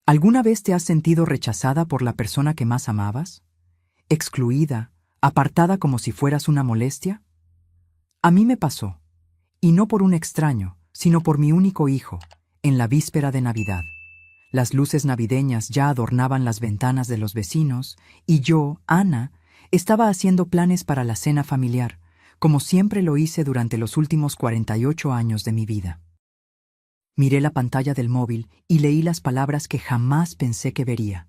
¿Alguna vez te has sentido rechazada por la persona que más amabas? ¿Excluida, apartada como si fueras una molestia? A mí me pasó, y no por un extraño, sino por mi único hijo, en la víspera de Navidad. Las luces navideñas ya adornaban las ventanas de los vecinos, y yo, Ana, estaba haciendo planes para la cena familiar, como siempre lo hice durante los últimos 48 años de mi vida. Miré la pantalla del móvil y leí las palabras que jamás pensé que vería.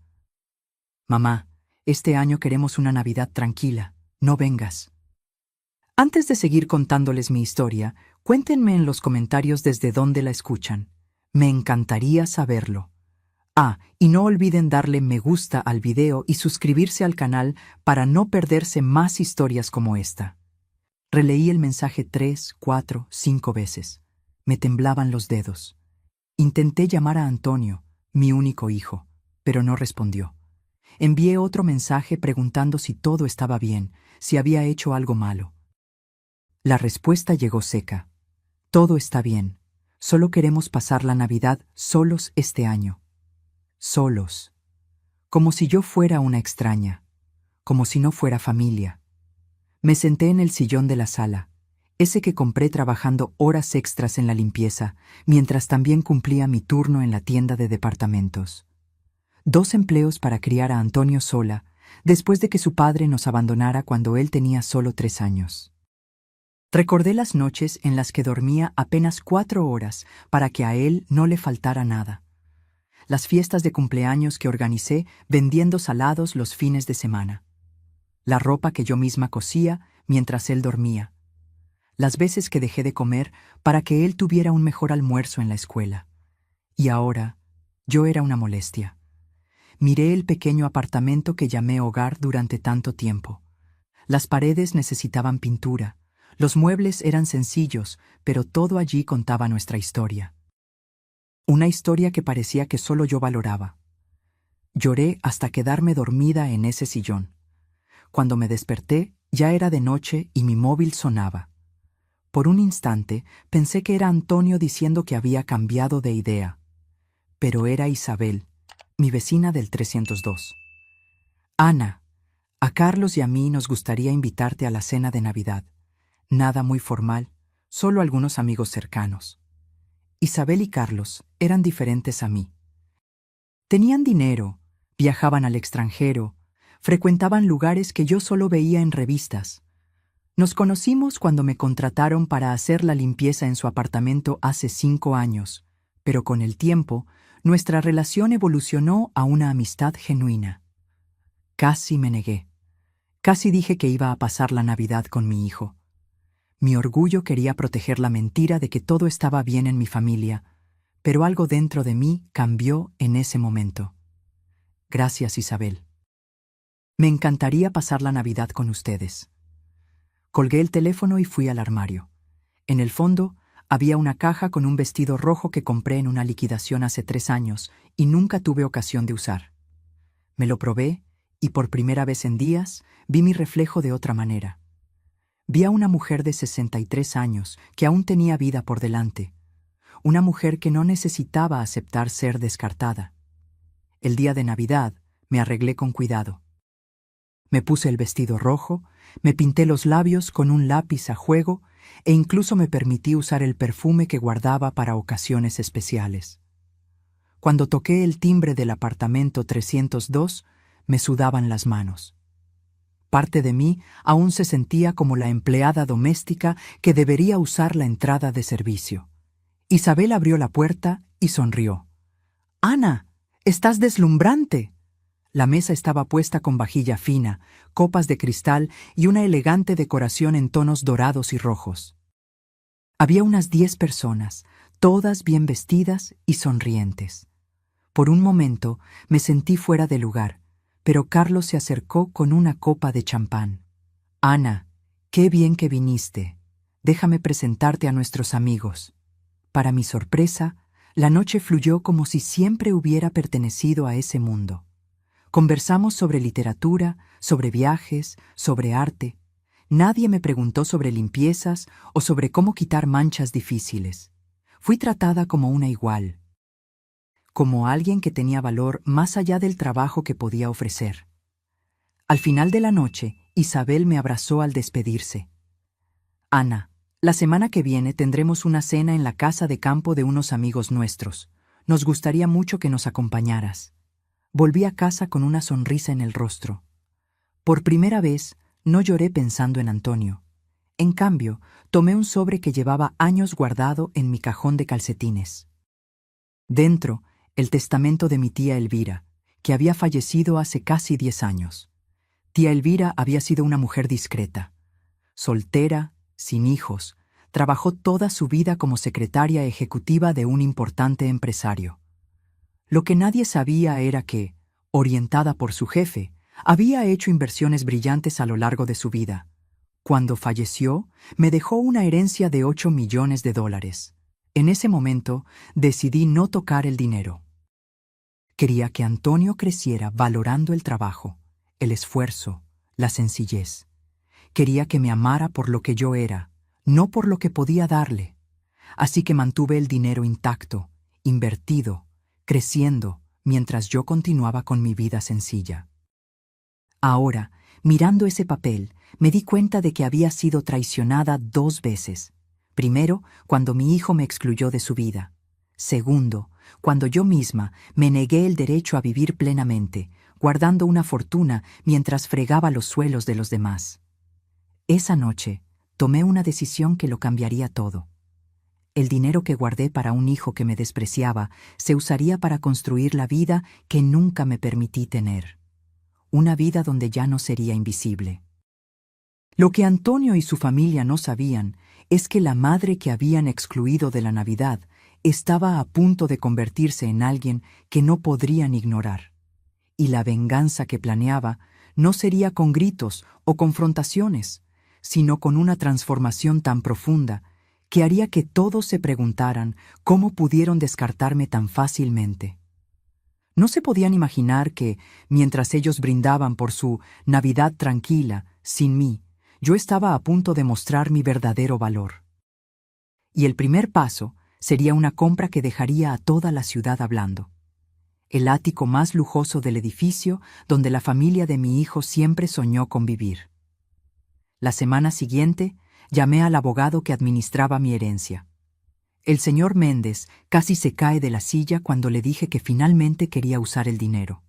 Mamá, este año queremos una Navidad tranquila, no vengas. Antes de seguir contándoles mi historia, cuéntenme en los comentarios desde dónde la escuchan. Me encantaría saberlo. Y no olviden darle me gusta al video y suscribirse al canal para no perderse más historias como esta. Releí el mensaje 3, 4, 5 veces. Me temblaban los dedos. Intenté llamar a Antonio, mi único hijo, pero no respondió. Envié otro mensaje preguntando si todo estaba bien, si había hecho algo malo. La respuesta llegó seca. Todo está bien. Solo queremos pasar la Navidad solos este año. Solos. Como si yo fuera una extraña. Como si no fuera familia. Me senté en el sillón de la sala, ese que compré trabajando horas extras en la limpieza, mientras también cumplía mi turno en la tienda de departamentos. 2 empleos para criar a Antonio sola, después de que su padre nos abandonara cuando él tenía solo 3 años. Recordé las noches en las que dormía apenas 4 horas para que a él no le faltara nada. Las fiestas de cumpleaños que organicé vendiendo salados los fines de semana. La ropa que yo misma cosía mientras él dormía. Las veces que dejé de comer para que él tuviera un mejor almuerzo en la escuela. Y ahora, yo era una molestia. Miré el pequeño apartamento que llamé hogar durante tanto tiempo. Las paredes necesitaban pintura, los muebles eran sencillos, pero todo allí contaba nuestra historia. Una historia que parecía que solo yo valoraba. Lloré hasta quedarme dormida en ese sillón. Cuando me desperté, ya era de noche y mi móvil sonaba. Por un instante pensé que era Antonio diciendo que había cambiado de idea. Pero era Isabel, mi vecina del 302. Ana, a Carlos y a mí nos gustaría invitarte a la cena de Navidad. Nada muy formal, solo algunos amigos cercanos. Isabel y Carlos eran diferentes a mí. Tenían dinero, viajaban al extranjero, frecuentaban lugares que yo solo veía en revistas. Nos conocimos cuando me contrataron para hacer la limpieza en su apartamento hace 5 años, pero con el tiempo, nuestra relación evolucionó a una amistad genuina. Casi me negué. Casi dije que iba a pasar la Navidad con mi hijo. Mi orgullo quería proteger la mentira de que todo estaba bien en mi familia, pero algo dentro de mí cambió en ese momento. Gracias, Isabel. Me encantaría pasar la Navidad con ustedes. Colgué el teléfono y fui al armario. En el fondo, había una caja con un vestido rojo que compré en una liquidación hace 3 años y nunca tuve ocasión de usar. Me lo probé y por primera vez en días vi mi reflejo de otra manera. Vi a una mujer de 63 años que aún tenía vida por delante. Una mujer que no necesitaba aceptar ser descartada. El día de Navidad me arreglé con cuidado. Me puse el vestido rojo, me pinté los labios con un lápiz a juego e incluso me permití usar el perfume que guardaba para ocasiones especiales. Cuando toqué el timbre del apartamento 302, me sudaban las manos. Parte de mí aún se sentía como la empleada doméstica que debería usar la entrada de servicio. Isabel abrió la puerta y sonrió. «Ana, estás deslumbrante». La mesa estaba puesta con vajilla fina, copas de cristal y una elegante decoración en tonos dorados y rojos. Había unas 10 personas, todas bien vestidas y sonrientes. Por un momento me sentí fuera de lugar, pero Carlos se acercó con una copa de champán. «Ana, qué bien que viniste. Déjame presentarte a nuestros amigos». Para mi sorpresa, la noche fluyó como si siempre hubiera pertenecido a ese mundo. Conversamos sobre literatura, sobre viajes, sobre arte. Nadie me preguntó sobre limpiezas o sobre cómo quitar manchas difíciles. Fui tratada como una igual. como alguien que tenía valor más allá del trabajo que podía ofrecer. Al final de la noche, Isabel me abrazó al despedirse. Ana, la semana que viene tendremos una cena en la casa de campo de unos amigos nuestros. Nos gustaría mucho que nos acompañaras. Volví a casa con una sonrisa en el rostro. Por primera vez, no lloré pensando en Antonio. En cambio, tomé un sobre que llevaba años guardado en mi cajón de calcetines. Dentro, el testamento de mi tía Elvira, que había fallecido hace casi 10 años. Tía Elvira había sido una mujer discreta. Soltera, sin hijos, trabajó toda su vida como secretaria ejecutiva de un importante empresario. Lo que nadie sabía era que, orientada por su jefe, había hecho inversiones brillantes a lo largo de su vida. Cuando falleció, me dejó una herencia de $8 millones. En ese momento, decidí no tocar el dinero. Quería que Antonio creciera valorando el trabajo, el esfuerzo, la sencillez. Quería que me amara por lo que yo era, no por lo que podía darle. Así que mantuve el dinero intacto, invertido, creciendo, mientras yo continuaba con mi vida sencilla. Ahora, mirando ese papel, me di cuenta de que había sido traicionada 2 veces. Primero, cuando mi hijo me excluyó de su vida. Segundo, cuando yo misma me negué el derecho a vivir plenamente, guardando una fortuna mientras fregaba los suelos de los demás. Esa noche, tomé una decisión que lo cambiaría todo. El dinero que guardé para un hijo que me despreciaba se usaría para construir la vida que nunca me permití tener. Una vida donde ya no sería invisible. Lo que Antonio y su familia no sabían es que la madre que habían excluido de la Navidad estaba a punto de convertirse en alguien que no podrían ignorar. Y la venganza que planeaba no sería con gritos o confrontaciones, sino con una transformación tan profunda que haría que todos se preguntaran cómo pudieron descartarme tan fácilmente. No se podían imaginar que, mientras ellos brindaban por su Navidad tranquila, sin mí, yo estaba a punto de mostrar mi verdadero valor. Y el primer paso sería una compra que dejaría a toda la ciudad hablando. El ático más lujoso del edificio donde la familia de mi hijo siempre soñó con vivir. La semana siguiente, llamé al abogado que administraba mi herencia. El señor Méndez casi se cae de la silla cuando le dije que finalmente quería usar el dinero.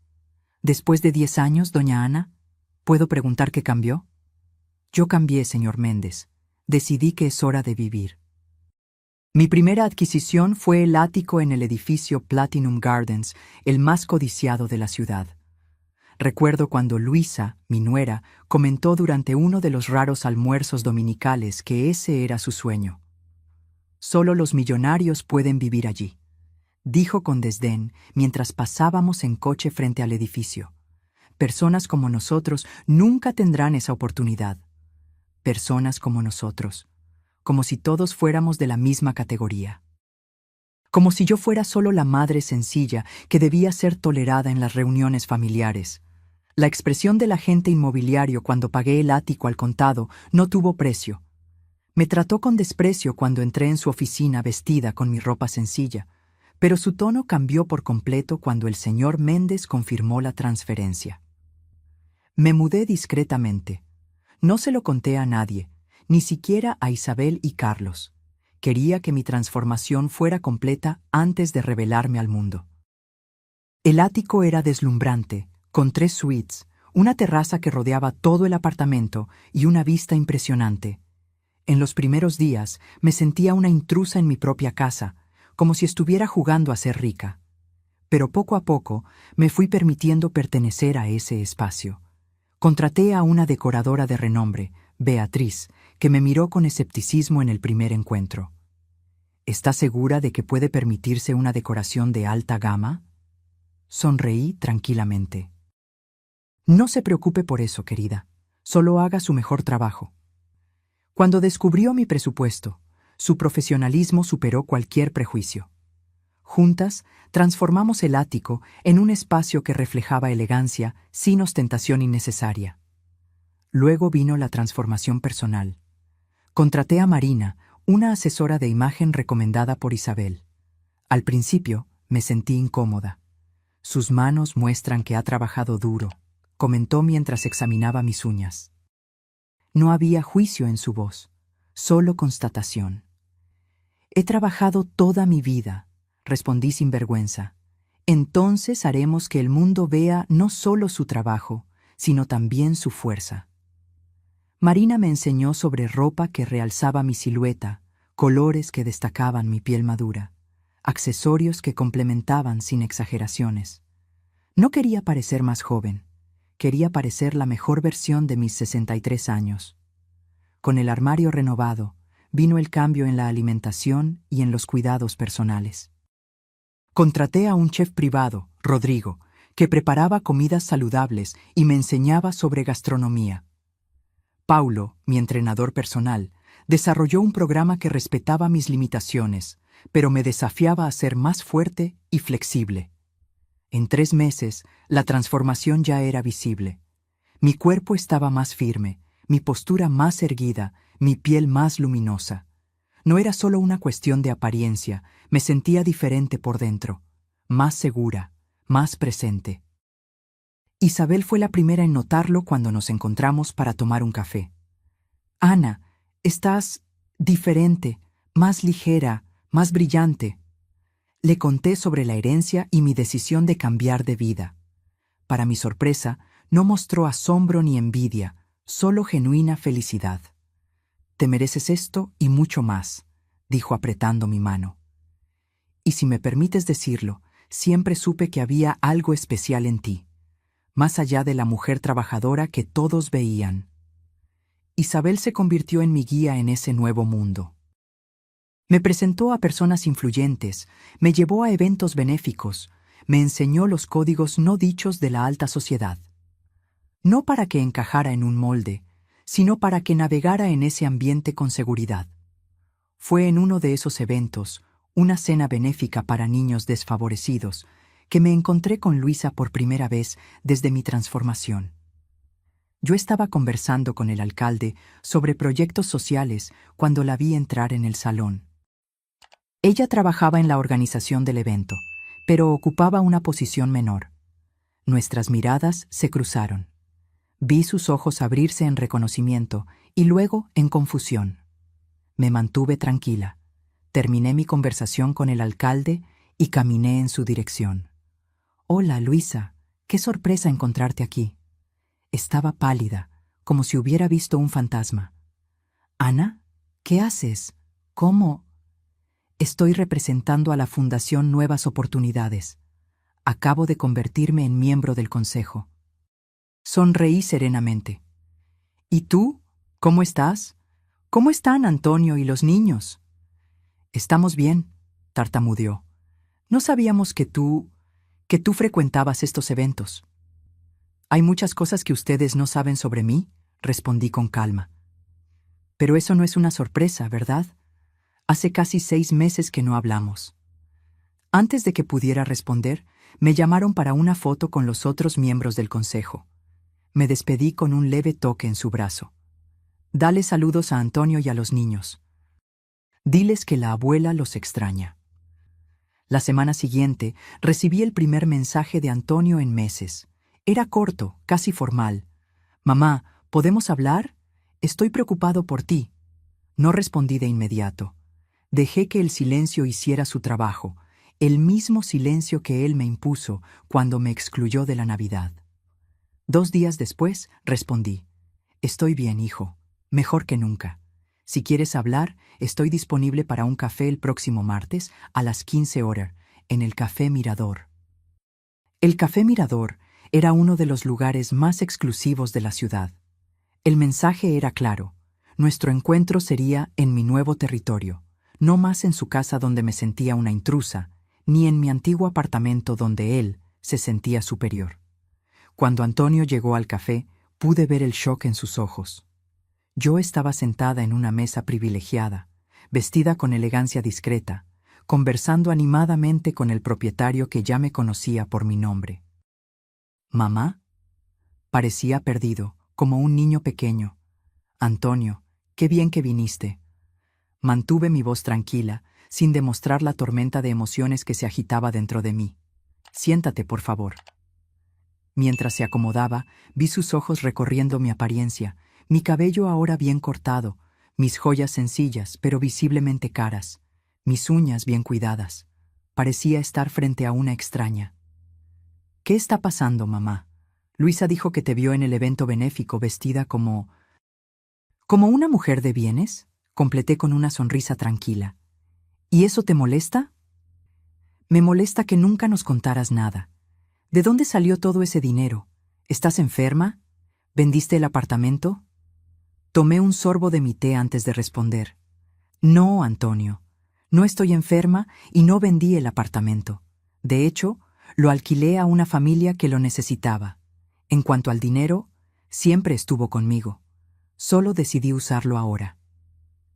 Después de 10 años, doña Ana, ¿puedo preguntar qué cambió? Yo cambié, señor Méndez. Decidí que es hora de vivir. Mi primera adquisición fue el ático en el edificio Platinum Gardens, el más codiciado de la ciudad. Recuerdo cuando Luisa, mi nuera, comentó durante uno de los raros almuerzos dominicales que ese era su sueño. Solo los millonarios pueden vivir allí, dijo con desdén mientras pasábamos en coche frente al edificio. Personas como nosotros nunca tendrán esa oportunidad. Personas como nosotros, como si todos fuéramos de la misma categoría. Como si yo fuera solo la madre sencilla que debía ser tolerada en las reuniones familiares. La expresión del agente inmobiliario cuando pagué el ático al contado no tuvo precio. Me trató con desprecio cuando entré en su oficina vestida con mi ropa sencilla, pero su tono cambió por completo cuando el señor Méndez confirmó la transferencia. Me mudé discretamente. No se lo conté a nadie, ni siquiera a Isabel y Carlos. Quería que mi transformación fuera completa antes de revelarme al mundo. El ático era deslumbrante, con 3 suites, una terraza que rodeaba todo el apartamento y una vista impresionante. En los primeros días me sentía una intrusa en mi propia casa, como si estuviera jugando a ser rica. Pero poco a poco me fui permitiendo pertenecer a ese espacio. Contraté a una decoradora de renombre, Beatriz, que me miró con escepticismo en el primer encuentro. ¿Está segura de que puede permitirse una decoración de alta gama? Sonreí tranquilamente. No se preocupe por eso, querida. Solo haga su mejor trabajo. Cuando descubrió mi presupuesto, su profesionalismo superó cualquier prejuicio. Juntas, transformamos el ático en un espacio que reflejaba elegancia sin ostentación innecesaria. Luego vino la transformación personal. Contraté a Marina, una asesora de imagen recomendada por Isabel. Al principio, Me sentí incómoda. Sus manos muestran que ha trabajado duro, comentó mientras examinaba mis uñas. No había juicio en su voz, solo constatación. He trabajado toda mi vida, respondí sin vergüenza. Entonces haremos que el mundo vea no solo su trabajo, sino también su fuerza. Marina me enseñó sobre ropa que realzaba mi silueta, colores que destacaban mi piel madura, accesorios que complementaban sin exageraciones. No quería parecer más joven, quería parecer la mejor versión de mis 63 años. Con el armario renovado, vino el cambio en la alimentación y en los cuidados personales. Contraté a un chef privado, Rodrigo, que preparaba comidas saludables y me enseñaba sobre gastronomía. Paulo, mi entrenador personal, desarrolló un programa que respetaba mis limitaciones, pero me desafiaba a ser más fuerte y flexible. En 3 meses, la transformación ya era visible. Mi cuerpo estaba más firme, mi postura más erguida, mi piel más luminosa. No era solo una cuestión de apariencia, me sentía diferente por dentro, más segura, más presente. Isabel fue la primera en notarlo cuando nos encontramos para tomar un café. Ana, estás diferente, más ligera, más brillante. Le conté sobre la herencia y mi decisión de cambiar de vida. Para mi sorpresa, no mostró asombro ni envidia, solo genuina felicidad. Te mereces esto y mucho más, dijo apretando mi mano. Y si me permites decirlo, siempre supe que había algo especial en ti, más allá de la mujer trabajadora que todos veían. Isabel se convirtió en mi guía en ese nuevo mundo. Me presentó a personas influyentes, me llevó a eventos benéficos, me enseñó los códigos no dichos de la alta sociedad. No para que encajara en un molde, sino para que navegara en ese ambiente con seguridad. Fue en uno de esos eventos, una cena benéfica para niños desfavorecidos, que me encontré con Luisa por primera vez desde mi transformación. Yo estaba conversando con el alcalde sobre proyectos sociales cuando la vi entrar en el salón. Ella trabajaba en la organización del evento, pero ocupaba una posición menor. Nuestras miradas se cruzaron. Vi sus ojos abrirse en reconocimiento y luego en confusión. Me mantuve tranquila. Terminé mi conversación con el alcalde y caminé en su dirección. «Hola, Luisa. Qué sorpresa encontrarte aquí». Estaba pálida, como si hubiera visto un fantasma. «Ana, ¿qué haces? ¿Cómo?» «Estoy representando a la Fundación Nuevas Oportunidades. Acabo de convertirme en miembro del consejo». Sonreí serenamente. «¿Y tú? ¿Cómo estás? ¿Cómo están Antonio y los niños?» «Estamos bien», tartamudeó. «No sabíamos que tú frecuentabas estos eventos». «Hay muchas cosas que ustedes no saben sobre mí», respondí con calma. «Pero eso no es una sorpresa, ¿verdad? Hace casi 6 meses que no hablamos». Antes de que pudiera responder, me llamaron para una foto con los otros miembros del consejo. Me despedí con un leve toque en su brazo. «Dale saludos a Antonio y a los niños. Diles que la abuela los extraña». La semana siguiente recibí el primer mensaje de Antonio en meses. Era corto, casi formal. «Mamá, ¿podemos hablar? Estoy preocupado por ti». No respondí de inmediato. Dejé que el silencio hiciera su trabajo, el mismo silencio que él me impuso cuando me excluyó de la Navidad. 2 días después respondí: «Estoy bien, hijo, mejor que nunca. Si quieres hablar, estoy disponible para un café el próximo martes a las 15 horas, en el Café Mirador». El Café Mirador era uno de los lugares más exclusivos de la ciudad. El mensaje era claro: nuestro encuentro sería en mi nuevo territorio, no más en su casa donde me sentía una intrusa, ni en mi antiguo apartamento donde él se sentía superior. Cuando Antonio llegó al café, pude ver el shock en sus ojos. Yo estaba sentada en una mesa privilegiada, vestida con elegancia discreta, conversando animadamente con el propietario que ya me conocía por mi nombre. «¿Mamá?» Parecía perdido, como un niño pequeño. «Antonio, qué bien que viniste». Mantuve mi voz tranquila, sin demostrar la tormenta de emociones que se agitaba dentro de mí. Siéntate, por favor. Mientras se acomodaba, vi sus ojos recorriendo mi apariencia, mi cabello ahora bien cortado, mis joyas sencillas pero visiblemente caras, mis uñas bien cuidadas. Parecía estar frente a una extraña. ¿Qué está pasando, mamá? Luisa dijo que te vio en el evento benéfico vestida como... ¿Como una mujer de bienes? Completé con una sonrisa tranquila. ¿Y eso te molesta? Me molesta que nunca nos contaras nada. ¿De dónde salió todo ese dinero? ¿Estás enferma? ¿Vendiste el apartamento? Tomé un sorbo de mi té antes de responder. No, Antonio. No estoy enferma y no vendí el apartamento. De hecho, lo alquilé a una familia que lo necesitaba. En cuanto al dinero, siempre estuvo conmigo. Solo decidí usarlo ahora.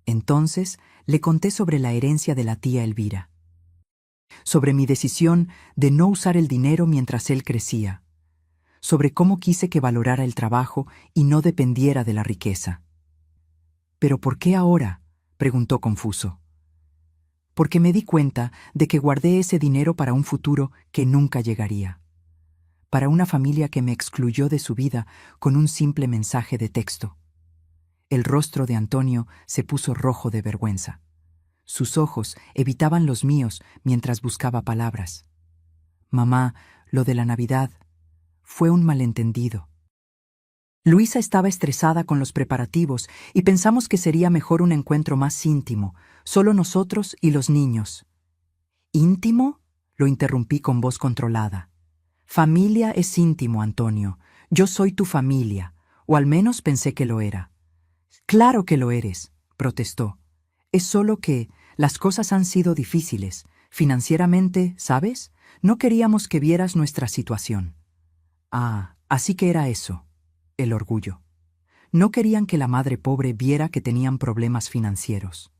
Entonces, le conté sobre la herencia de la tía Elvira. Sobre mi decisión de no usar el dinero mientras él crecía. Sobre cómo quise que valorara el trabajo y no dependiera de la riqueza. ¿Pero por qué ahora?, preguntó confuso. Porque me di cuenta de que guardé ese dinero para un futuro que nunca llegaría. Para una familia que me excluyó de su vida con un simple mensaje de texto. El rostro de Antonio se puso rojo de vergüenza. Sus ojos evitaban los míos mientras buscaba palabras. Mamá, lo de la Navidad fue un malentendido. Luisa estaba estresada con los preparativos y pensamos que sería mejor un encuentro más íntimo, solo nosotros y los niños. ¿Íntimo?, lo interrumpí con voz controlada. Familia es íntimo, Antonio. Yo soy tu familia, o al menos pensé que lo era. Claro que lo eres, protestó. Es solo que las cosas han sido difíciles. Financieramente, ¿sabes? No queríamos que vieras nuestra situación. Ah, así que era eso. El orgullo. No querían que la madre pobre viera que tenían problemas financieros.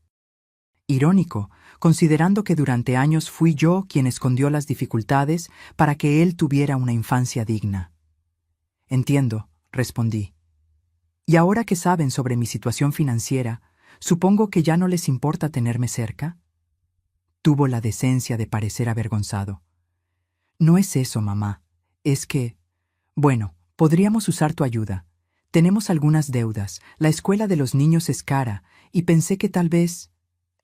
Irónico, considerando que durante años fui yo quien escondió las dificultades para que él tuviera una infancia digna. Entiendo, respondí. Y ahora que saben sobre mi situación financiera, supongo que ya no les importa tenerme cerca. Tuvo la decencia de parecer avergonzado. No es eso, mamá. Es que... Bueno, podríamos usar tu ayuda. Tenemos algunas deudas, la escuela de los niños es cara, y pensé que tal vez...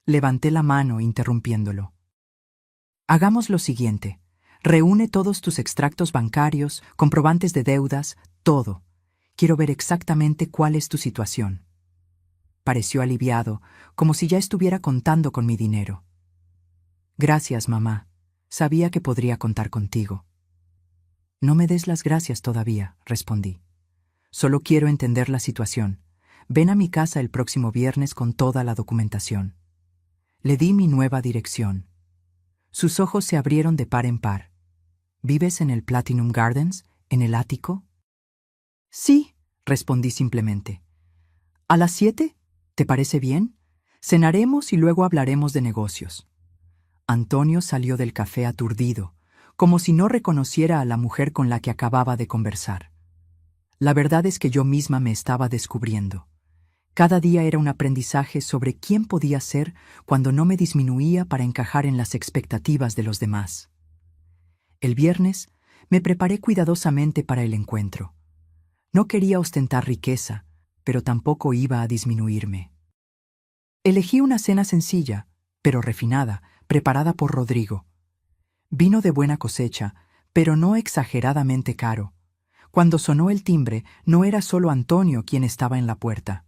Levanté la mano interrumpiéndolo. Hagamos lo siguiente. Reúne todos tus extractos bancarios, comprobantes de deudas, todo. Quiero ver exactamente cuál es tu situación. Pareció aliviado, como si ya estuviera contando con mi dinero. Gracias, mamá. Sabía que podría contar contigo. No me des las gracias todavía, respondí. Solo quiero entender la situación. Ven a mi casa el próximo viernes con toda la documentación. Le di mi nueva dirección. Sus ojos se abrieron de par en par. ¿Vives en el Platinum Gardens, en el ático? Sí, respondí simplemente. ¿A las 7? ¿Te parece bien? Cenaremos y luego hablaremos de negocios. Antonio salió del café aturdido, como si no reconociera a la mujer con la que acababa de conversar. La verdad es que yo misma me estaba descubriendo. Cada día era un aprendizaje sobre quién podía ser cuando no me disminuía para encajar en las expectativas de los demás. El viernes me preparé cuidadosamente para el encuentro. No quería ostentar riqueza, pero tampoco iba a disminuirme. Elegí una cena sencilla, pero refinada, preparada por Rodrigo. Vino de buena cosecha, pero no exageradamente caro. Cuando sonó el timbre, no era solo Antonio quien estaba en la puerta.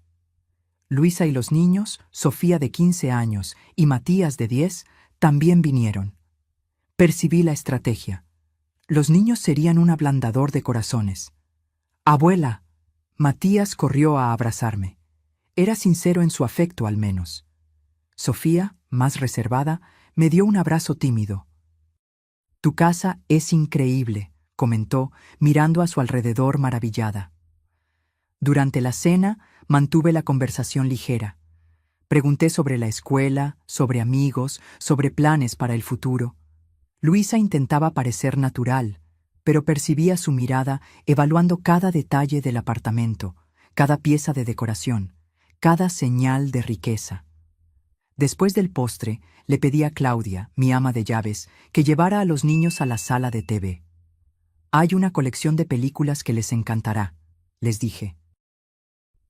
Luisa y los niños, Sofía de 15 años y Matías de 10, también vinieron. Percibí la estrategia. Los niños serían un ablandador de corazones. «Abuela». Matías corrió a abrazarme. Era sincero en su afecto al menos. Sofía, más reservada, me dio un abrazo tímido. «Tu casa es increíble», comentó, mirando a su alrededor maravillada. Durante la cena, mantuve la conversación ligera. Pregunté sobre la escuela, sobre amigos, sobre planes para el futuro. Luisa intentaba parecer natural, pero percibía su mirada evaluando cada detalle del apartamento, cada pieza de decoración, cada señal de riqueza. Después del postre, le pedí a Claudia, mi ama de llaves, que llevara a los niños a la sala de TV. Hay una colección de películas que les encantará, les dije.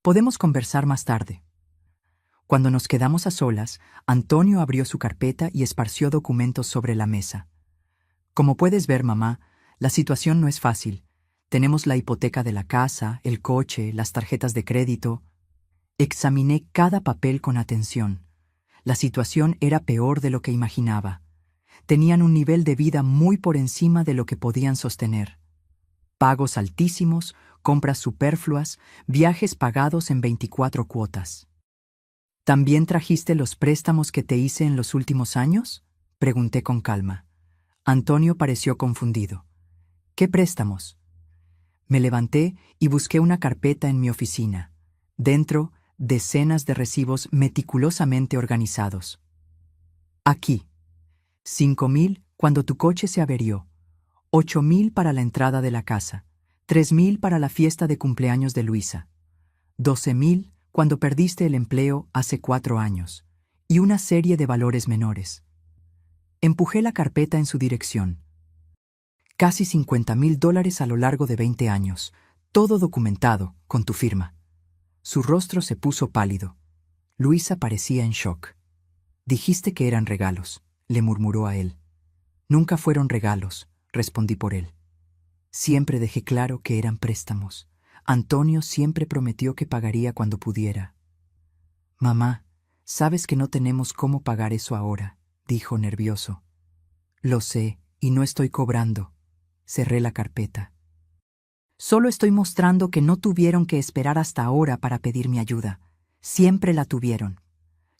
Podemos conversar más tarde. Cuando nos quedamos a solas, Antonio abrió su carpeta y esparció documentos sobre la mesa. Como puedes ver, mamá, la situación no es fácil. Tenemos la hipoteca de la casa, el coche, las tarjetas de crédito. Examiné cada papel con atención. La situación era peor de lo que imaginaba. Tenían un nivel de vida muy por encima de lo que podían sostener. Pagos altísimos, compras superfluas, viajes pagados en 24 cuotas. ¿También trajiste los préstamos que te hice en los últimos años? Pregunté con calma. Antonio pareció confundido. ¿Qué préstamos? Me levanté y busqué una carpeta en mi oficina. Dentro, decenas de recibos meticulosamente organizados. Aquí. 5,000 cuando tu coche se averió. 8,000 para la entrada de la casa. 3,000 para la fiesta de cumpleaños de Luisa. 12,000 cuando perdiste el empleo hace 4 años. Y una serie de valores menores. Empujé la carpeta en su dirección. Casi $50,000 a lo largo de 20 años. Todo documentado, con tu firma. Su rostro se puso pálido. Luisa parecía en shock. Dijiste que eran regalos, le murmuró a él. Nunca fueron regalos, respondí por él. Siempre dejé claro que eran préstamos. Antonio siempre prometió que pagaría cuando pudiera. Mamá, sabes que no tenemos cómo pagar eso ahora, dijo nervioso. Lo sé, y no estoy cobrando. Cerré la carpeta. Solo estoy mostrando que no tuvieron que esperar hasta ahora para pedir mi ayuda. Siempre la tuvieron.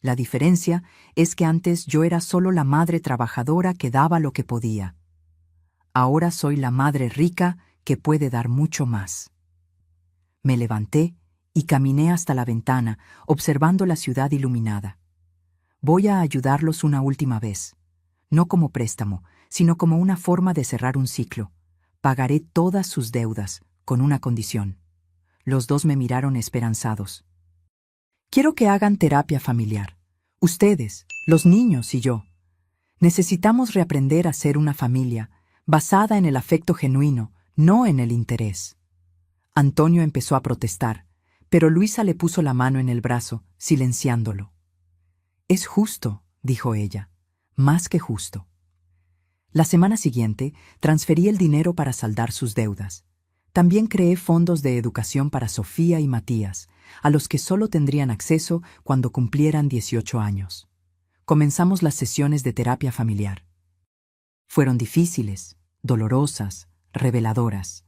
La diferencia es que antes yo era solo la madre trabajadora que daba lo que podía. Ahora soy la madre rica que puede dar mucho más. Me levanté y caminé hasta la ventana, observando la ciudad iluminada. Voy a ayudarlos una última vez. No como préstamo, sino como una forma de cerrar un ciclo. Pagaré todas sus deudas, con una condición. Los dos me miraron esperanzados. Quiero que hagan terapia familiar. Ustedes, los niños y yo. Necesitamos reaprender a ser una familia, basada en el afecto genuino, no en el interés. Antonio empezó a protestar, pero Luisa le puso la mano en el brazo, silenciándolo. Es justo, dijo ella, más que justo. La semana siguiente, transferí el dinero para saldar sus deudas. También creé fondos de educación para Sofía y Matías, a los que solo tendrían acceso cuando cumplieran 18 años. Comenzamos las sesiones de terapia familiar. Fueron difíciles, dolorosas, reveladoras.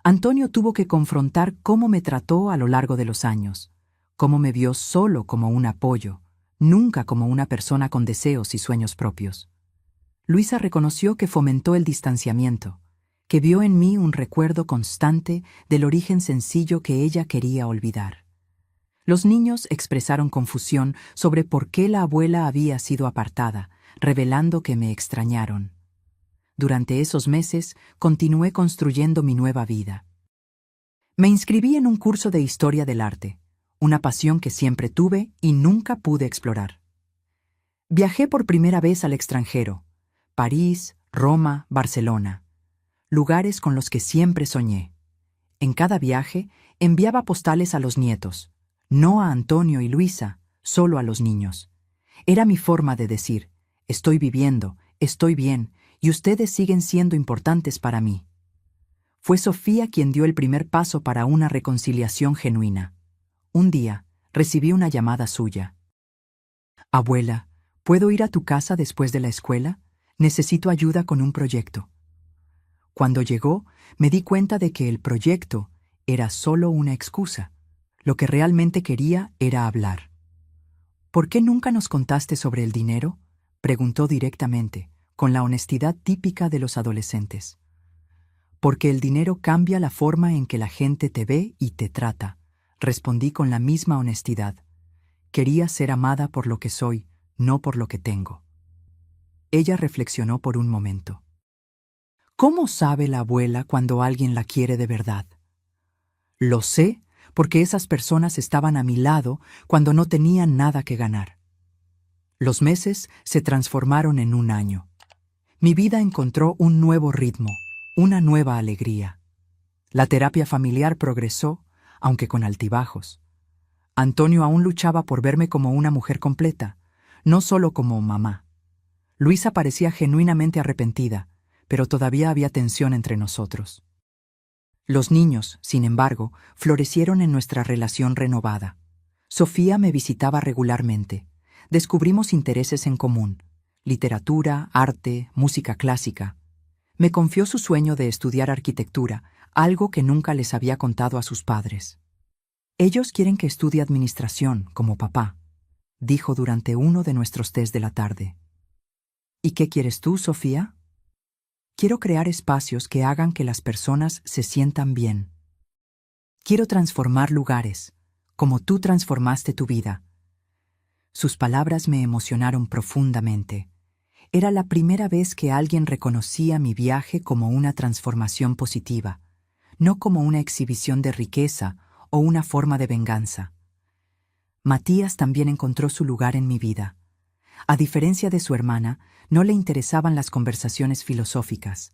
Antonio tuvo que confrontar cómo me trató a lo largo de los años, cómo me vio solo como un apoyo, nunca como una persona con deseos y sueños propios. Luisa reconoció que fomentó el distanciamiento, que vio en mí un recuerdo constante del origen sencillo que ella quería olvidar. Los niños expresaron confusión sobre por qué la abuela había sido apartada, revelando que me extrañaron. Durante esos meses continué construyendo mi nueva vida. Me inscribí en un curso de historia del arte, una pasión que siempre tuve y nunca pude explorar. Viajé por primera vez al extranjero, París, Roma, Barcelona, lugares con los que siempre soñé. En cada viaje enviaba postales a los nietos, no a Antonio y Luisa, solo a los niños. Era mi forma de decir, estoy viviendo, estoy bien, y ustedes siguen siendo importantes para mí. Fue Sofía quien dio el primer paso para una reconciliación genuina. Un día, recibí una llamada suya. Abuela, ¿puedo ir a tu casa después de la escuela? Necesito ayuda con un proyecto. Cuando llegó, me di cuenta de que el proyecto era solo una excusa. Lo que realmente quería era hablar. ¿Por qué nunca nos contaste sobre el dinero? Preguntó directamente, con la honestidad típica de los adolescentes. Porque el dinero cambia la forma en que la gente te ve y te trata, respondí con la misma honestidad. Quería ser amada por lo que soy, no por lo que tengo. Ella reflexionó por un momento. ¿Cómo sabe la abuela cuando alguien la quiere de verdad? Lo sé porque esas personas estaban a mi lado cuando no tenían nada que ganar. Los meses se transformaron en un año. Mi vida encontró un nuevo ritmo, una nueva alegría. La terapia familiar progresó, aunque con altibajos. Antonio aún luchaba por verme como una mujer completa, no solo como mamá. Luisa parecía genuinamente arrepentida, pero todavía había tensión entre nosotros. Los niños, sin embargo, florecieron en nuestra relación renovada. Sofía me visitaba regularmente. Descubrimos intereses en común: literatura, arte, música clásica. Me confió su sueño de estudiar arquitectura, algo que nunca les había contado a sus padres. Ellos quieren que estudie administración, como papá, dijo durante uno de nuestros tés de la tarde. ¿Y qué quieres tú, Sofía? Quiero crear espacios que hagan que las personas se sientan bien. Quiero transformar lugares, como tú transformaste tu vida. Sus palabras me emocionaron profundamente. Era la primera vez que alguien reconocía mi viaje como una transformación positiva, no como una exhibición de riqueza o una forma de venganza. Matías también encontró su lugar en mi vida. A diferencia de su hermana, no le interesaban las conversaciones filosóficas.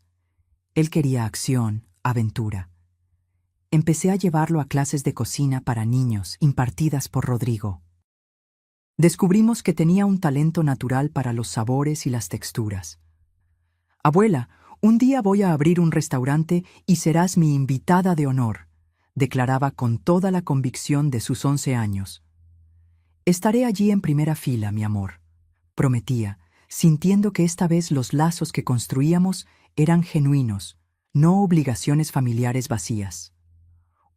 Él quería acción, aventura. Empecé a llevarlo a clases de cocina para niños impartidas por Rodrigo. Descubrimos que tenía un talento natural para los sabores y las texturas. «Abuela, un día voy a abrir un restaurante y serás mi invitada de honor», declaraba con toda la convicción de sus 11 años. «Estaré allí en primera fila, mi amor», prometía, sintiendo que esta vez los lazos que construíamos eran genuinos, no obligaciones familiares vacías.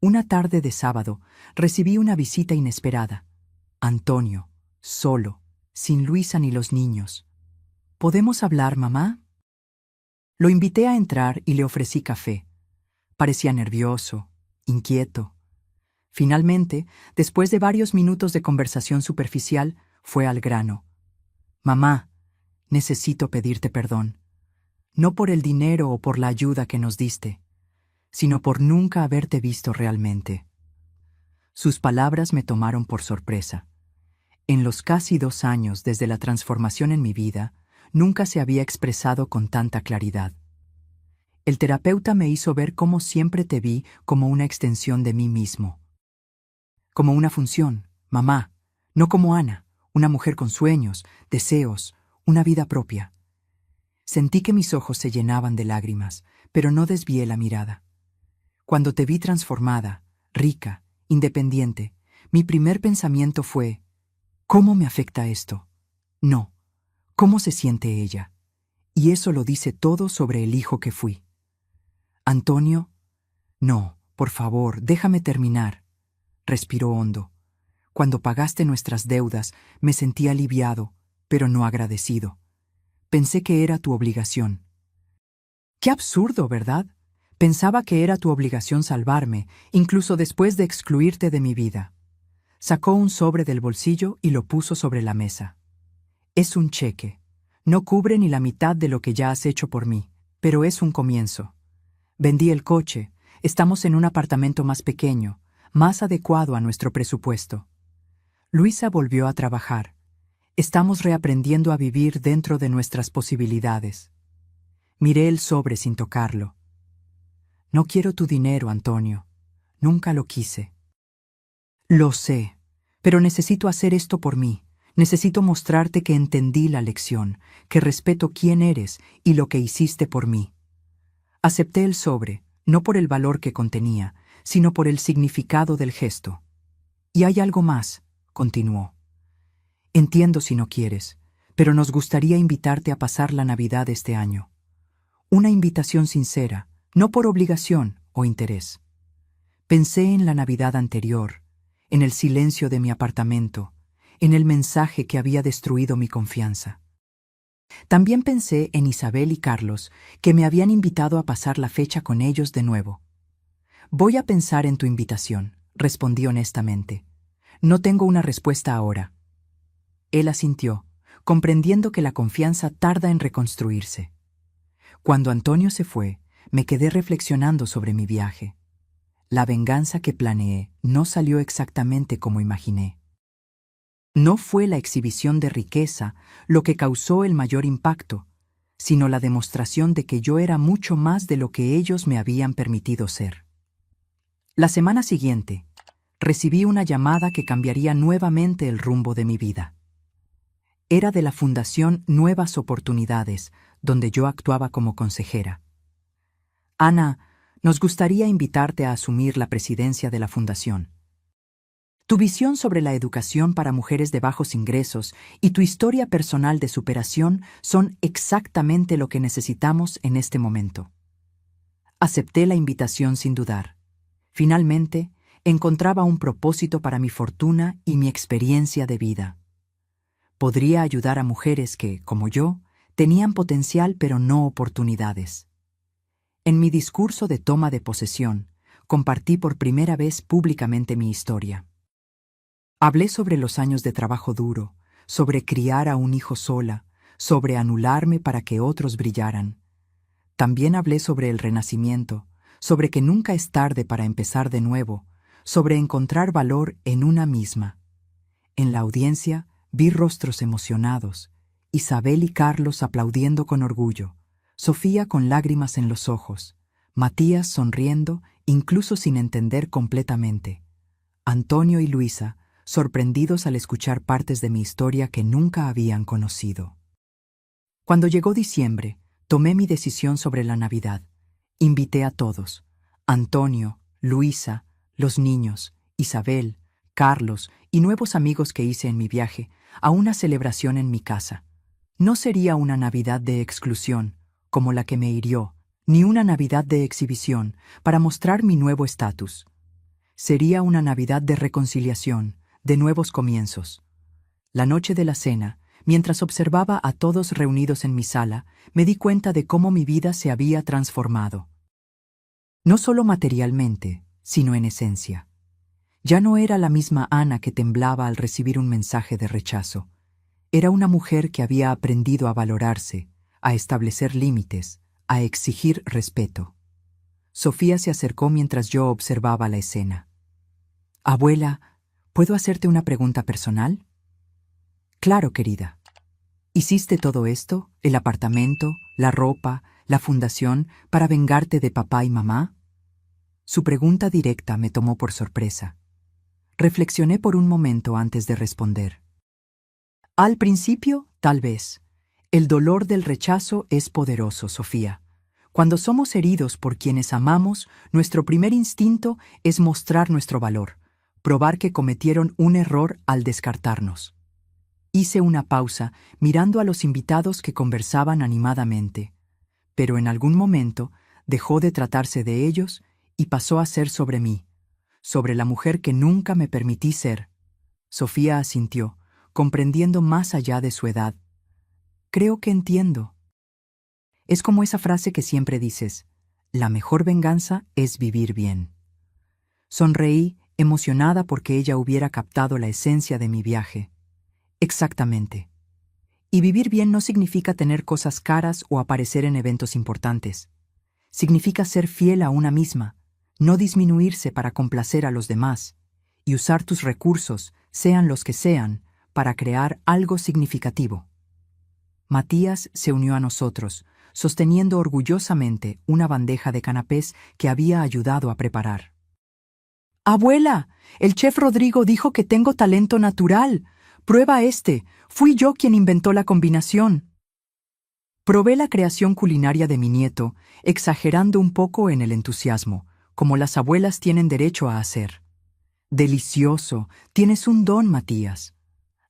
Una tarde de sábado recibí una visita inesperada. Antonio, solo, sin Luisa ni los niños. «¿Podemos hablar, mamá?». Lo invité a entrar y le ofrecí café. Parecía nervioso, inquieto. Finalmente, después de varios minutos de conversación superficial, fue al grano. «Mamá, necesito pedirte perdón. No por el dinero o por la ayuda que nos diste, sino por nunca haberte visto realmente». Sus palabras me tomaron por sorpresa. En los casi 2 años desde la transformación en mi vida, nunca se había expresado con tanta claridad. El terapeuta me hizo ver cómo siempre te vi como una extensión de mí mismo. Como una función, mamá, no como Ana, una mujer con sueños, deseos, una vida propia. Sentí que mis ojos se llenaban de lágrimas, pero no desvié la mirada. Cuando te vi transformada, rica, independiente, mi primer pensamiento fue: ¿cómo me afecta esto? No, ¿cómo se siente ella? Y eso lo dice todo sobre el hijo que fui. Antonio, no, por favor, déjame terminar. Respiró hondo. Cuando pagaste nuestras deudas, me sentí aliviado, pero no agradecido. Pensé que era tu obligación. Qué absurdo, ¿verdad? Pensaba que era tu obligación salvarme, incluso después de excluirte de mi vida. Sacó un sobre del bolsillo y lo puso sobre la mesa. Es un cheque. No cubre ni la mitad de lo que ya has hecho por mí, pero es un comienzo. Vendí el coche, estamos en un apartamento más pequeño, más adecuado a nuestro presupuesto. Luisa volvió a trabajar. Estamos reaprendiendo a vivir dentro de nuestras posibilidades. Miré el sobre sin tocarlo. No quiero tu dinero, Antonio. Nunca lo quise. Lo sé, pero necesito hacer esto por mí. Necesito mostrarte que entendí la lección, que respeto quién eres y lo que hiciste por mí. Acepté el sobre, no por el valor que contenía, sino por el significado del gesto. Y hay algo más, continuó. Entiendo si no quieres, pero nos gustaría invitarte a pasar la Navidad este año. Una invitación sincera, no por obligación o interés. Pensé en la Navidad anterior, en el silencio de mi apartamento, en el mensaje que había destruido mi confianza. También pensé en Isabel y Carlos, que me habían invitado a pasar la fecha con ellos de nuevo. Voy a pensar en tu invitación, respondí honestamente. No tengo una respuesta ahora. Él asintió, comprendiendo que la confianza tarda en reconstruirse. Cuando Antonio se fue, me quedé reflexionando sobre mi viaje. La venganza que planeé no salió exactamente como imaginé. No fue la exhibición de riqueza lo que causó el mayor impacto, sino la demostración de que yo era mucho más de lo que ellos me habían permitido ser. La semana siguiente, recibí una llamada que cambiaría nuevamente el rumbo de mi vida. Era de la Fundación Nuevas Oportunidades, donde yo actuaba como consejera. Ana, nos gustaría invitarte a asumir la presidencia de la fundación. Tu visión sobre la educación para mujeres de bajos ingresos y tu historia personal de superación son exactamente lo que necesitamos en este momento. Acepté la invitación sin dudar. Finalmente, encontraba un propósito para mi fortuna y mi experiencia de vida. Podría ayudar a mujeres que, como yo, tenían potencial pero no oportunidades. En mi discurso de toma de posesión, compartí por primera vez públicamente mi historia. Hablé sobre los años de trabajo duro, sobre criar a un hijo sola, sobre anularme para que otros brillaran. También hablé sobre el renacimiento, sobre que nunca es tarde para empezar de nuevo, sobre encontrar valor en una misma. En la audiencia vi rostros emocionados, Isabel y Carlos aplaudiendo con orgullo, Sofía con lágrimas en los ojos, Matías sonriendo incluso sin entender completamente, Antonio y Luisa sorprendidos al escuchar partes de mi historia que nunca habían conocido. Cuando llegó diciembre, tomé mi decisión sobre la Navidad. Invité a todos, Antonio, Luisa, los niños, Isabel, Carlos y nuevos amigos que hice en mi viaje, a una celebración en mi casa. No sería una Navidad de exclusión, como la que me hirió, ni una Navidad de exhibición para mostrar mi nuevo estatus. Sería una Navidad de reconciliación, de nuevos comienzos. La noche de la cena, mientras observaba a todos reunidos en mi sala, me di cuenta de cómo mi vida se había transformado. No solo materialmente, sino en esencia. Ya no era la misma Ana que temblaba al recibir un mensaje de rechazo. Era una mujer que había aprendido a valorarse, a establecer límites, a exigir respeto. Sofía se acercó mientras yo observaba la escena. «Abuela, ¿puedo hacerte una pregunta personal?» «Claro, querida. ¿Hiciste todo esto, el apartamento, la ropa, la fundación, para vengarte de papá y mamá?» Su pregunta directa me tomó por sorpresa. Reflexioné por un momento antes de responder. Al principio, tal vez. El dolor del rechazo es poderoso, Sofía. Cuando somos heridos por quienes amamos, nuestro primer instinto es mostrar nuestro valor, probar que cometieron un error al descartarnos. Hice una pausa, mirando a los invitados que conversaban animadamente, pero en algún momento dejó de tratarse de ellos y pasó a ser sobre mí, sobre la mujer que nunca me permití ser. Sofía asintió, comprendiendo más allá de su edad. «Creo que entiendo». Es como esa frase que siempre dices, «La mejor venganza es vivir bien». Sonreí, emocionada porque ella hubiera captado la esencia de mi viaje. Exactamente. Y vivir bien no significa tener cosas caras o aparecer en eventos importantes. Significa ser fiel a una misma, no disminuirse para complacer a los demás, y usar tus recursos, sean los que sean, para crear algo significativo. Matías se unió a nosotros, sosteniendo orgullosamente una bandeja de canapés que había ayudado a preparar. «Abuela, el chef Rodrigo dijo que tengo talento natural. Prueba este. Fui yo quien inventó la combinación». Probé la creación culinaria de mi nieto, exagerando un poco en el entusiasmo, como las abuelas tienen derecho a hacer. «Delicioso. Tienes un don, Matías».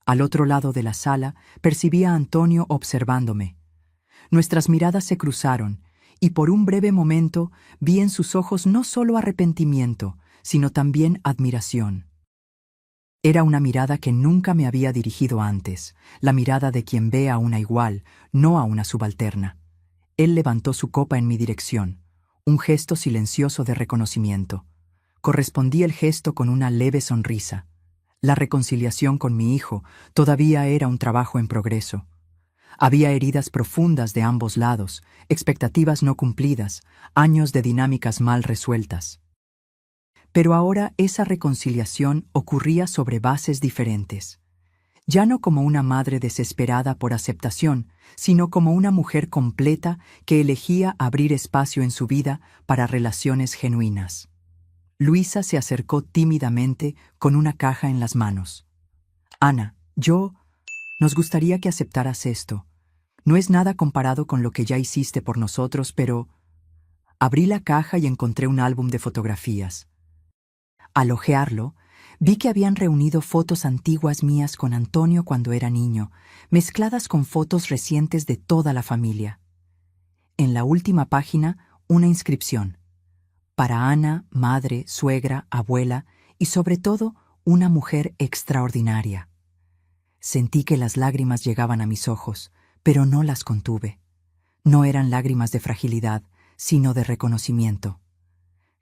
Al otro lado de la sala, percibí a Antonio observándome. Nuestras miradas se cruzaron, y por un breve momento vi en sus ojos no solo arrepentimiento, sino también admiración. Era una mirada que nunca me había dirigido antes, la mirada de quien ve a una igual, no a una subalterna. Él levantó su copa en mi dirección, un gesto silencioso de reconocimiento. Correspondí el gesto con una leve sonrisa. La reconciliación con mi hijo todavía era un trabajo en progreso. Había heridas profundas de ambos lados, expectativas no cumplidas, años de dinámicas mal resueltas. Pero ahora esa reconciliación ocurría sobre bases diferentes. ya no como una madre desesperada por aceptación, sino como una mujer completa que elegía abrir espacio en su vida para relaciones genuinas. Luisa se acercó tímidamente con una caja en las manos. Ana, nos gustaría que aceptaras esto. No es nada comparado con lo que ya hiciste por nosotros, pero... Abrí la caja y encontré un álbum de fotografías. Al hojearlo, vi que habían reunido fotos antiguas mías con Antonio cuando era niño, mezcladas con fotos recientes de toda la familia. En la última página, una inscripción. Para Ana, madre, suegra, abuela y sobre todo, una mujer extraordinaria. Sentí que las lágrimas llegaban a mis ojos, pero no las contuve. No eran lágrimas de fragilidad, sino de reconocimiento.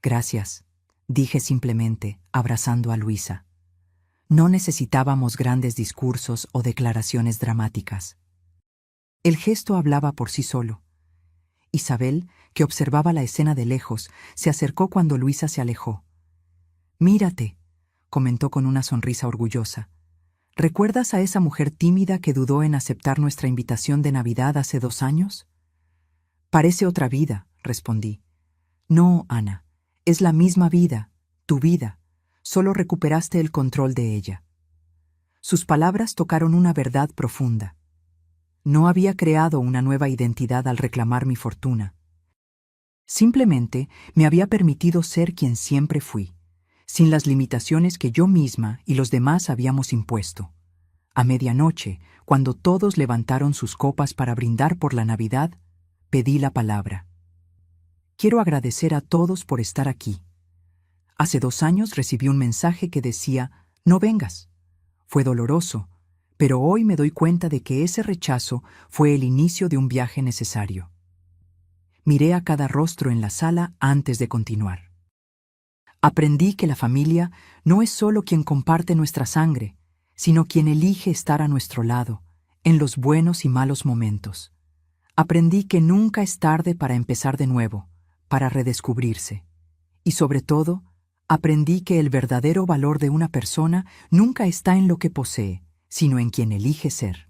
Gracias, dije simplemente, abrazando a Luisa. No necesitábamos grandes discursos o declaraciones dramáticas. El gesto hablaba por sí solo. Isabel, que observaba la escena de lejos, se acercó cuando Luisa se alejó. «Mírate», comentó con una sonrisa orgullosa. «¿Recuerdas a esa mujer tímida que dudó en aceptar nuestra invitación de Navidad hace 2 años?» «Parece otra vida», respondí. «No, Ana, es la misma vida, tu vida. Solo recuperaste el control de ella». Sus palabras tocaron una verdad profunda. No había creado una nueva identidad al reclamar mi fortuna. Simplemente me había permitido ser quien siempre fui, sin las limitaciones que yo misma y los demás habíamos impuesto. A medianoche, cuando todos levantaron sus copas para brindar por la Navidad, pedí la palabra. Quiero agradecer a todos por estar aquí. Hace 2 años recibí un mensaje que decía, no vengas. Fue doloroso, pero hoy me doy cuenta de que ese rechazo fue el inicio de un viaje necesario. Miré a cada rostro en la sala antes de continuar. Aprendí que la familia no es solo quien comparte nuestra sangre, sino quien elige estar a nuestro lado, en los buenos y malos momentos. Aprendí que nunca es tarde para empezar de nuevo, para redescubrirse. Y sobre todo, aprendí que el verdadero valor de una persona nunca está en lo que posee, sino en quien elige ser.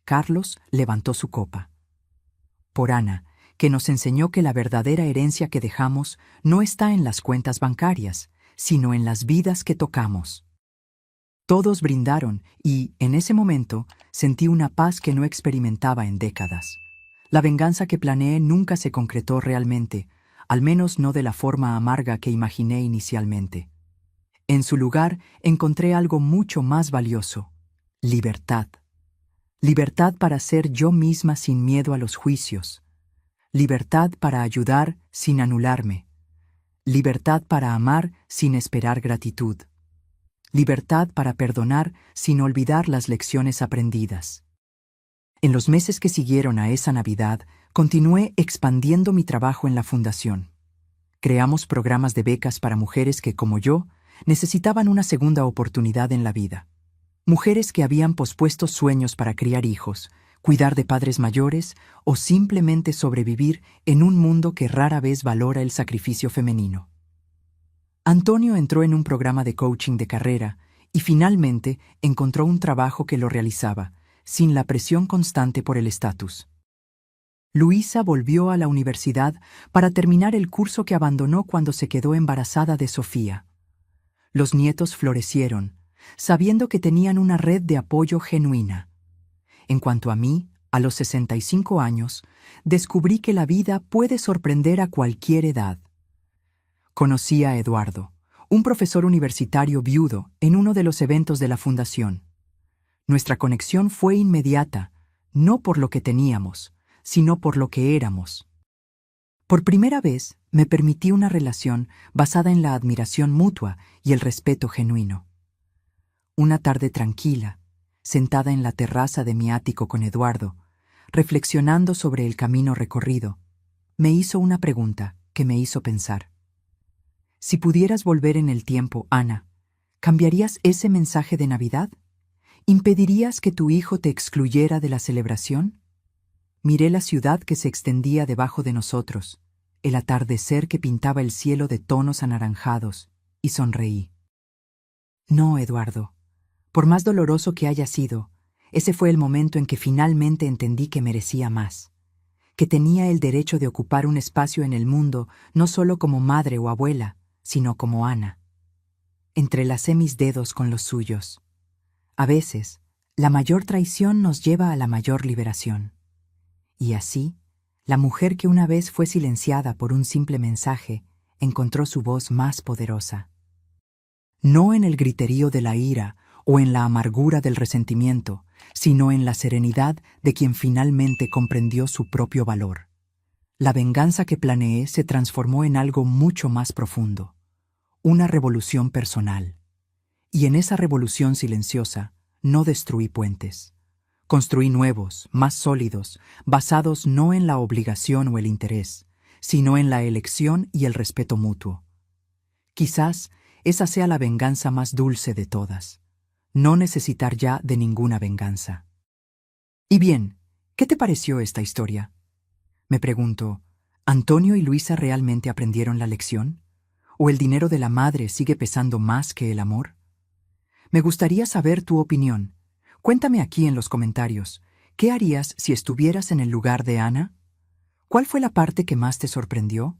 Carlos levantó su copa. Por Ana, que nos enseñó que la verdadera herencia que dejamos no está en las cuentas bancarias, sino en las vidas que tocamos. Todos brindaron y, en ese momento, sentí una paz que no experimentaba en décadas. La venganza que planeé nunca se concretó realmente, al menos no de la forma amarga que imaginé inicialmente. En su lugar, encontré algo mucho más valioso: libertad. Libertad para ser yo misma sin miedo a los juicios. Libertad para ayudar sin anularme. Libertad para amar sin esperar gratitud. Libertad para perdonar sin olvidar las lecciones aprendidas. En los meses que siguieron a esa Navidad, continué expandiendo mi trabajo en la fundación. Creamos programas de becas para mujeres que, como yo, necesitaban una segunda oportunidad en la vida. Mujeres que habían pospuesto sueños para criar hijos, cuidar de padres mayores o simplemente sobrevivir en un mundo que rara vez valora el sacrificio femenino. Antonio entró en un programa de coaching de carrera y finalmente encontró un trabajo que lo realizaba, sin la presión constante por el estatus. Luisa volvió a la universidad para terminar el curso que abandonó cuando se quedó embarazada de Sofía. Los nietos florecieron, sabiendo que tenían una red de apoyo genuina. En cuanto a mí, a los 65 años, descubrí que la vida puede sorprender a cualquier edad. Conocí a Eduardo, un profesor universitario viudo, en uno de los eventos de la fundación. Nuestra conexión fue inmediata, no por lo que teníamos, sino por lo que éramos. Por primera vez, me permití una relación basada en la admiración mutua y el respeto genuino. Una tarde tranquila, sentada en la terraza de mi ático con Eduardo, reflexionando sobre el camino recorrido, me hizo una pregunta que me hizo pensar. Si pudieras volver en el tiempo, Ana, ¿cambiarías ese mensaje de Navidad? ¿Impedirías que tu hijo te excluyera de la celebración? Miré la ciudad que se extendía debajo de nosotros, el atardecer que pintaba el cielo de tonos anaranjados, y sonreí. No, Eduardo, Por más doloroso que haya sido, ese fue el momento en que finalmente entendí que merecía más, que tenía el derecho de ocupar un espacio en el mundo no solo como madre o abuela, sino como Ana. Entrelacé mis dedos con los suyos. A veces, la mayor traición nos lleva a la mayor liberación. Y así, la mujer que una vez fue silenciada por un simple mensaje encontró su voz más poderosa. No en el griterío de la ira o en la amargura del resentimiento, sino en la serenidad de quien finalmente comprendió su propio valor. La venganza que planeé se transformó en algo mucho más profundo, una revolución personal. Y en esa revolución silenciosa, no destruí puentes. Construí nuevos, más sólidos, basados no en la obligación o el interés, sino en la elección y el respeto mutuo. Quizás esa sea la venganza más dulce de todas. No necesitar ya de ninguna venganza. Y bien, ¿qué te pareció esta historia? Me pregunto, ¿Antonio y Luisa realmente aprendieron la lección? ¿O el dinero de la madre sigue pesando más que el amor? Me gustaría saber tu opinión. Cuéntame aquí en los comentarios, ¿qué harías si estuvieras en el lugar de Ana? ¿Cuál fue la parte que más te sorprendió?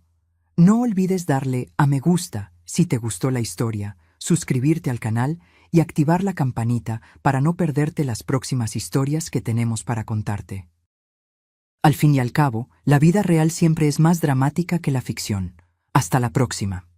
No olvides darle a me gusta si te gustó la historia, suscribirte al canal y activar la campanita para no perderte las próximas historias que tenemos para contarte. Al fin y al cabo, la vida real siempre es más dramática que la ficción. Hasta la próxima.